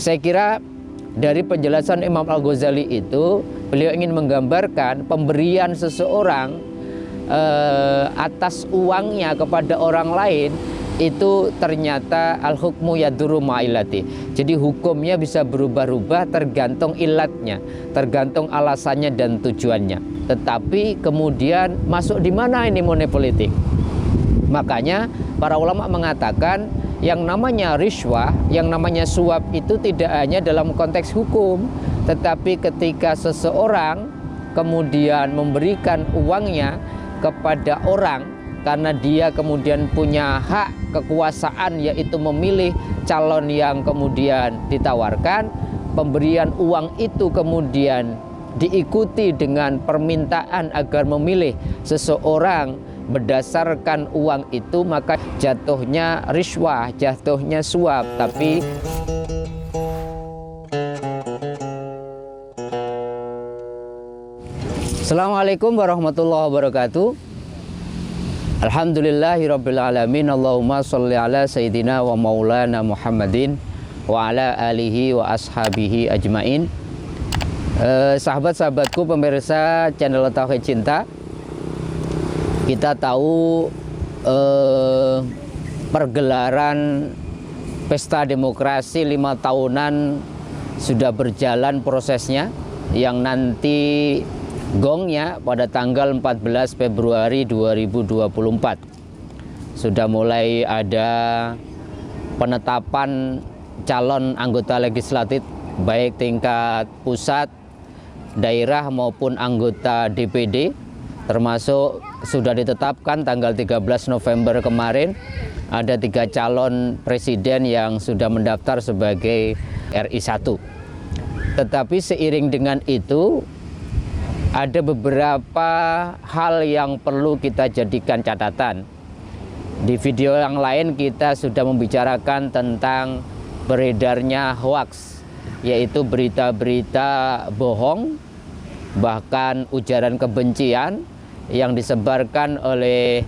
Saya kira dari penjelasan Imam Al-Ghazali itu, beliau ingin menggambarkan pemberian seseorang atas uangnya kepada orang lain itu ternyata al-hukmu yaduru ma'ilati. Jadi hukumnya bisa berubah-ubah tergantung ilatnya, tergantung alasannya dan tujuannya. Tetapi kemudian masuk di mana ini money politik? Makanya para ulama mengatakan yang namanya riswah, yang namanya suap itu tidak hanya dalam konteks hukum, tetapi ketika seseorang kemudian memberikan uangnya kepada orang karena dia kemudian punya hak kekuasaan, yaitu memilih calon yang kemudian ditawarkan, pemberian uang itu kemudian diikuti dengan permintaan agar memilih seseorang berdasarkan uang itu, maka jatuhnya riswah, jatuhnya suap. Tapi Assalamualaikum warahmatullahi wabarakatuh. Alhamdulillahirabbil alamin. Allahumma sholli ala sayyidina wa maulana Muhammadin wa ala alihi wa ashabihi ajmain. Sahabat-sahabatku pemirsa channel Tauhid Cinta, kita tahu pergelaran pesta demokrasi 5 tahunan sudah berjalan prosesnya, yang nanti gongnya pada tanggal 14 Februari 2024. Sudah mulai ada penetapan calon anggota legislatif baik tingkat pusat, daerah maupun anggota DPD, termasuk sudah ditetapkan tanggal 13 November kemarin ada 3 calon presiden yang sudah mendaftar sebagai RI 1. Tetapi seiring dengan itu ada beberapa hal yang perlu kita jadikan catatan. Di video yang lain kita sudah membicarakan tentang beredarnya hoaks, yaitu berita-berita bohong, bahkan ujaran kebencian yang disebarkan oleh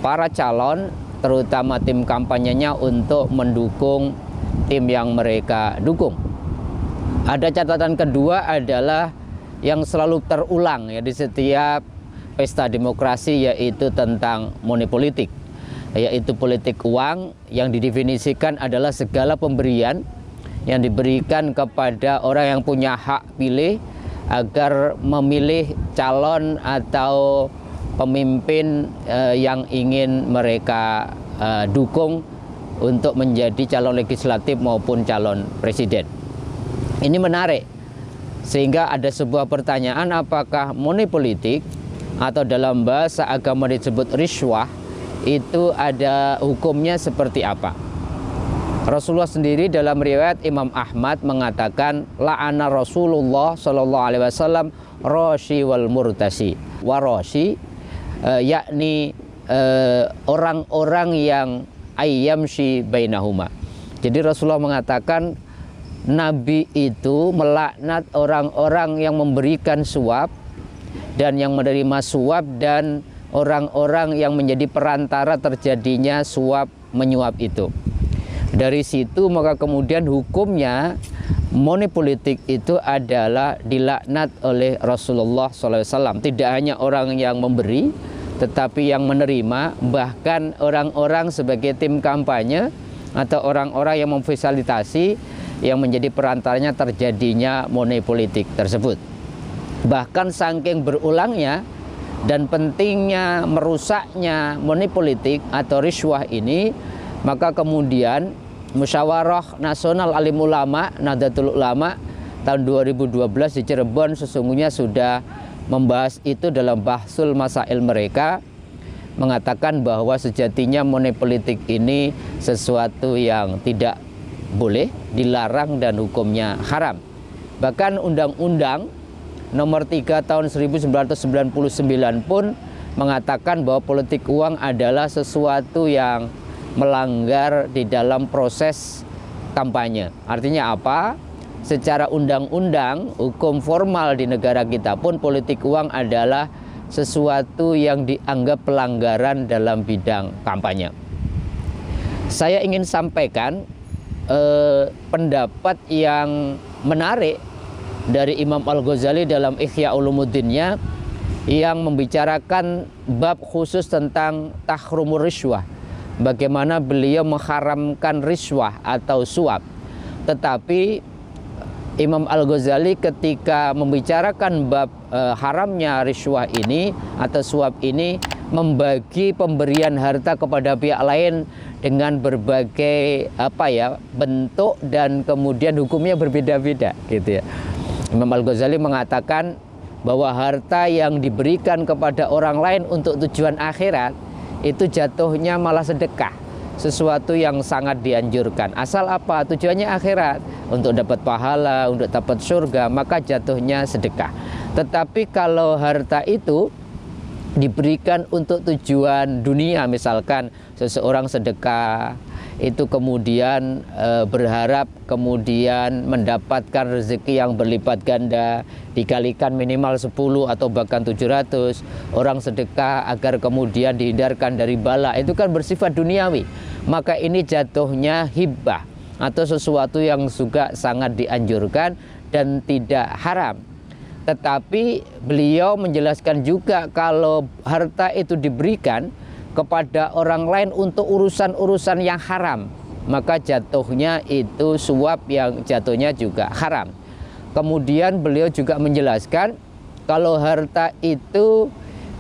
para calon, terutama tim kampanyenya, untuk mendukung tim yang mereka dukung. Ada catatan kedua adalah yang selalu terulang ya di setiap pesta demokrasi, yaitu tentang money politik, yaitu politik uang yang didefinisikan adalah segala pemberian yang diberikan kepada orang yang punya hak pilih agar memilih calon atau pemimpin yang ingin mereka dukung untuk menjadi calon legislatif maupun calon presiden. Ini menarik, sehingga ada sebuah pertanyaan, apakah money politik atau dalam bahasa agama disebut riswah itu ada hukumnya seperti apa? Rasulullah sendiri dalam riwayat Imam Ahmad mengatakan, la'ana Rasulullah sallallahu alaihi wasallam rashi wal murtasi. Warashi yakni orang-orang yang ayyamshi bainahuma. Jadi Rasulullah mengatakan Nabi itu melaknat orang-orang yang memberikan suap dan yang menerima suap, dan orang-orang yang menjadi perantara terjadinya suap menyuap itu. Dari situ maka kemudian hukumnya money politik itu adalah dilaknat oleh Rasulullah SAW. Tidak hanya orang yang memberi, tetapi yang menerima, bahkan orang-orang sebagai tim kampanye atau orang-orang yang memfasilitasi, yang menjadi perantaranya terjadinya money politik tersebut. Bahkan saking berulangnya dan pentingnya merusaknya money politik atau riswah ini, maka kemudian Musyawarah Nasional Alim Ulama Nahdlatul Ulama tahun 2012 di Cirebon sesungguhnya sudah membahas itu dalam bahsul masail mereka, mengatakan bahwa sejatinya money politik ini sesuatu yang tidak boleh, dilarang dan hukumnya haram. Bahkan Undang-Undang Nomor 3 tahun 1999 pun mengatakan bahwa politik uang adalah sesuatu yang melanggar di dalam proses kampanye. Artinya apa? Secara undang-undang, hukum formal di negara kita pun politik uang adalah sesuatu yang dianggap pelanggaran dalam bidang kampanye. Saya ingin sampaikan pendapat yang menarik dari Imam Al-Ghazali dalam Ihya Ulumuddinnya yang membicarakan bab khusus tentang tahrumur riswah, bagaimana beliau mengharamkan riswah atau suap. Tetapi Imam Al-Ghazali ketika membicarakan bab haramnya riswah ini atau suap ini, membagi pemberian harta kepada pihak lain dengan berbagai bentuk dan kemudian hukumnya berbeda-beda gitu ya. Imam Al-Ghazali mengatakan bahwa harta yang diberikan kepada orang lain untuk tujuan akhirat itu jatuhnya malah sedekah, sesuatu yang sangat dianjurkan. Asal apa? Tujuannya akhirat, untuk dapat pahala, untuk dapat surga, maka jatuhnya sedekah. Tetapi kalau harta itu diberikan untuk tujuan dunia, misalkan seseorang sedekah itu kemudian berharap kemudian mendapatkan rezeki yang berlipat ganda, dikalikan minimal 10 atau bahkan 700. Orang sedekah agar kemudian dihindarkan dari bala, itu kan bersifat duniawi, maka ini jatuhnya hibah atau sesuatu yang juga sangat dianjurkan dan tidak haram. Tetapi beliau menjelaskan juga kalau harta itu diberikan kepada orang lain untuk urusan-urusan yang haram, maka jatuhnya itu suap yang jatuhnya juga haram. Kemudian beliau juga menjelaskan kalau harta itu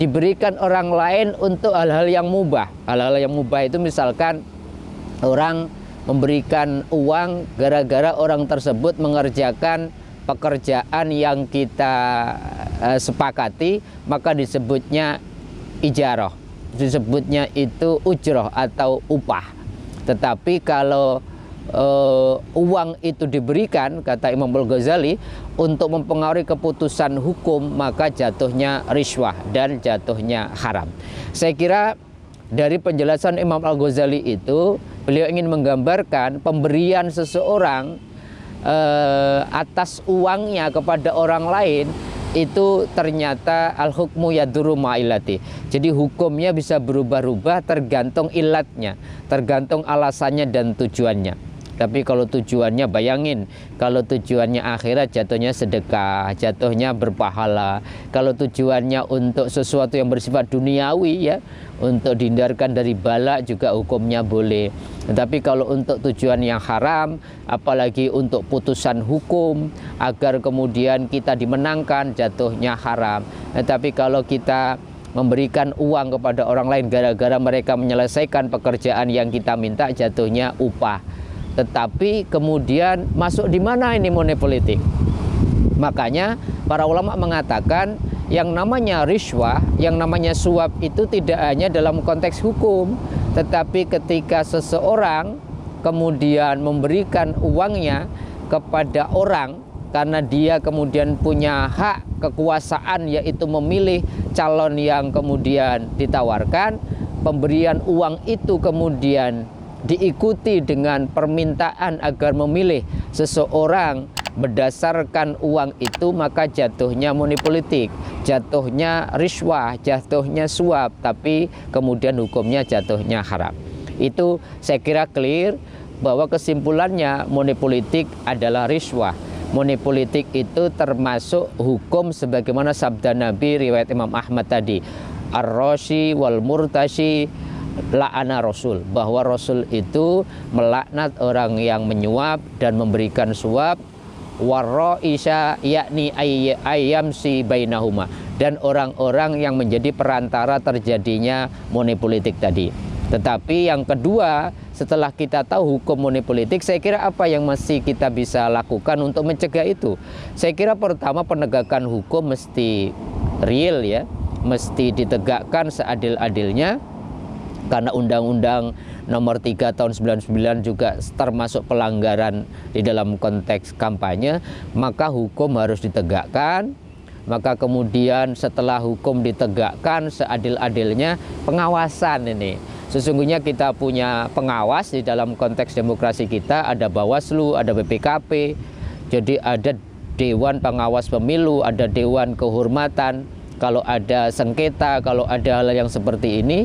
diberikan orang lain untuk hal-hal yang mubah. Hal-hal yang mubah itu misalkan orang memberikan uang gara-gara orang tersebut mengerjakan pekerjaan yang kita sepakati, maka disebutnya ijarah, disebutnya itu ujroh atau upah. Tetapi kalau uang itu diberikan, kata Imam Al-Ghazali, untuk mempengaruhi keputusan hukum, maka jatuhnya riswah dan jatuhnya haram. Saya kira dari penjelasan Imam Al-Ghazali itu, beliau ingin menggambarkan pemberian seseorang atas uangnya kepada orang lain itu ternyata al-hukmu yaduru ma'ilati. Jadi hukumnya bisa berubah-ubah tergantung ilatnya, tergantung alasannya dan tujuannya. Tapi kalau tujuannya, bayangin, kalau tujuannya akhirat jatuhnya sedekah, jatuhnya berpahala. Kalau tujuannya untuk sesuatu yang bersifat duniawi ya, untuk dihindarkan dari bala juga hukumnya boleh. Tetapi kalau untuk tujuan yang haram, apalagi untuk putusan hukum agar kemudian kita dimenangkan, jatuhnya haram. Tetapi kalau kita memberikan uang kepada orang lain gara-gara mereka menyelesaikan pekerjaan yang kita minta, jatuhnya upah. Tetapi kemudian masuk di mana ini money politik? Makanya para ulama mengatakan yang namanya riswah, yang namanya suap itu tidak hanya dalam konteks hukum, tetapi ketika seseorang kemudian memberikan uangnya kepada orang karena dia kemudian punya hak kekuasaan, yaitu memilih calon yang kemudian ditawarkan, pemberian uang itu kemudian diikuti dengan permintaan agar memilih seseorang berdasarkan uang itu, maka jatuhnya money politik, jatuhnya riswah, jatuhnya suap, tapi kemudian hukumnya jatuhnya haram. Itu saya kira clear bahwa kesimpulannya money politik adalah riswah. Money politik itu termasuk hukum sebagaimana sabda Nabi riwayat Imam Ahmad tadi, ar-rashi wal murtashi la'ana Rasul, bahwa Rasul itu melaknat orang yang menyuap dan memberikan suap, warra'isha yakni ayyamsi bainahuma, dan orang-orang yang menjadi perantara terjadinya money politik tadi. Tetapi yang kedua, setelah kita tahu hukum money politik, saya kira apa yang masih kita bisa lakukan untuk mencegah itu? Saya kira pertama, penegakan hukum mesti real ya, mesti ditegakkan seadil-adilnya. Karena Undang-Undang Nomor 3 Tahun 99 juga termasuk pelanggaran di dalam konteks kampanye, maka hukum harus ditegakkan. Maka kemudian setelah hukum ditegakkan seadil-adilnya, pengawasan ini. Sesungguhnya kita punya pengawas di dalam konteks demokrasi kita, ada Bawaslu, ada BPKP, jadi ada Dewan Pengawas Pemilu, ada Dewan Kehormatan, kalau ada sengketa, kalau ada hal yang seperti ini.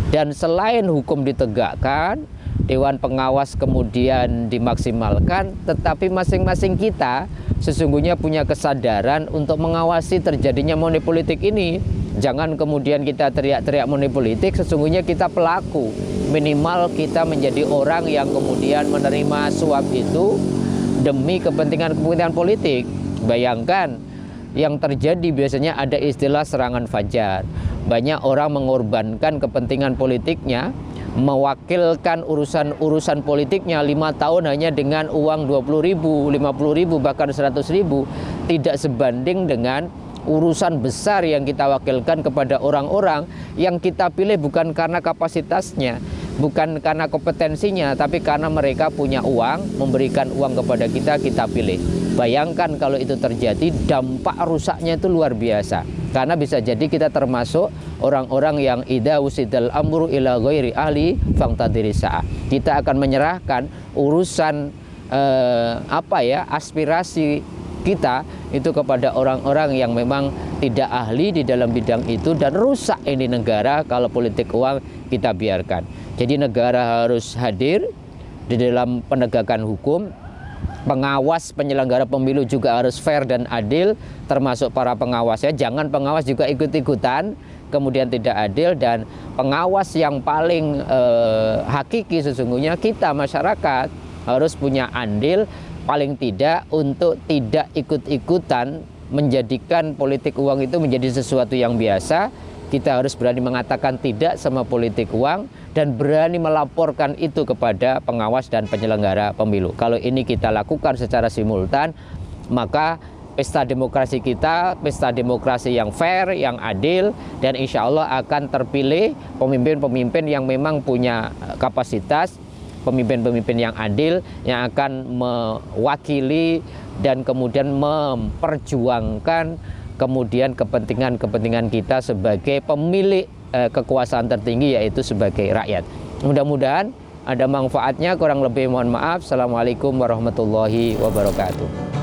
Dan selain hukum ditegakkan, Dewan Pengawas kemudian dimaksimalkan, tetapi masing-masing kita sesungguhnya punya kesadaran untuk mengawasi terjadinya money politik ini. Jangan kemudian kita teriak-teriak money politik, sesungguhnya kita pelaku. Minimal kita menjadi orang yang kemudian menerima suap itu demi kepentingan politik. Bayangkan yang terjadi biasanya ada istilah serangan fajar. Banyak orang mengorbankan kepentingan politiknya, mewakilkan urusan politiknya 5 tahun hanya dengan uang 20.000, 50.000, bahkan 100.000, tidak sebanding dengan urusan besar yang kita wakilkan kepada orang-orang yang kita pilih bukan karena kapasitasnya, bukan karena kompetensinya, tapi karena mereka punya uang, memberikan uang kepada kita, kita pilih. Bayangkan kalau itu terjadi, dampak rusaknya itu luar biasa. Karena bisa jadi kita termasuk orang-orang yang idza usidal amru ila ghairi ahli fangtadiri sa'ah. Kita akan menyerahkan urusan aspirasi kita itu kepada orang-orang yang memang tidak ahli di dalam bidang itu, dan rusak ini negara kalau politik uang kita biarkan. Jadi negara harus hadir di dalam penegakan hukum. Pengawas penyelenggara pemilu juga harus fair dan adil, termasuk para pengawasnya. Jangan pengawas juga ikut-ikutan kemudian tidak adil, dan pengawas yang paling hakiki sesungguhnya kita masyarakat harus punya andil paling tidak untuk tidak ikut-ikutan menjadikan politik uang itu menjadi sesuatu yang biasa. Kita harus berani mengatakan tidak sama politik uang dan berani melaporkan itu kepada pengawas dan penyelenggara pemilu. Kalau ini kita lakukan secara simultan, maka pesta demokrasi kita, pesta demokrasi yang fair, yang adil, dan insya Allah akan terpilih pemimpin-pemimpin yang memang punya kapasitas, pemimpin-pemimpin yang adil, yang akan mewakili dan kemudian memperjuangkan kemudian kepentingan-kepentingan kita sebagai pemilik kekuasaan tertinggi, yaitu sebagai rakyat. Mudah-mudahan ada manfaatnya, kurang lebih mohon maaf. Assalamualaikum warahmatullahi wabarakatuh.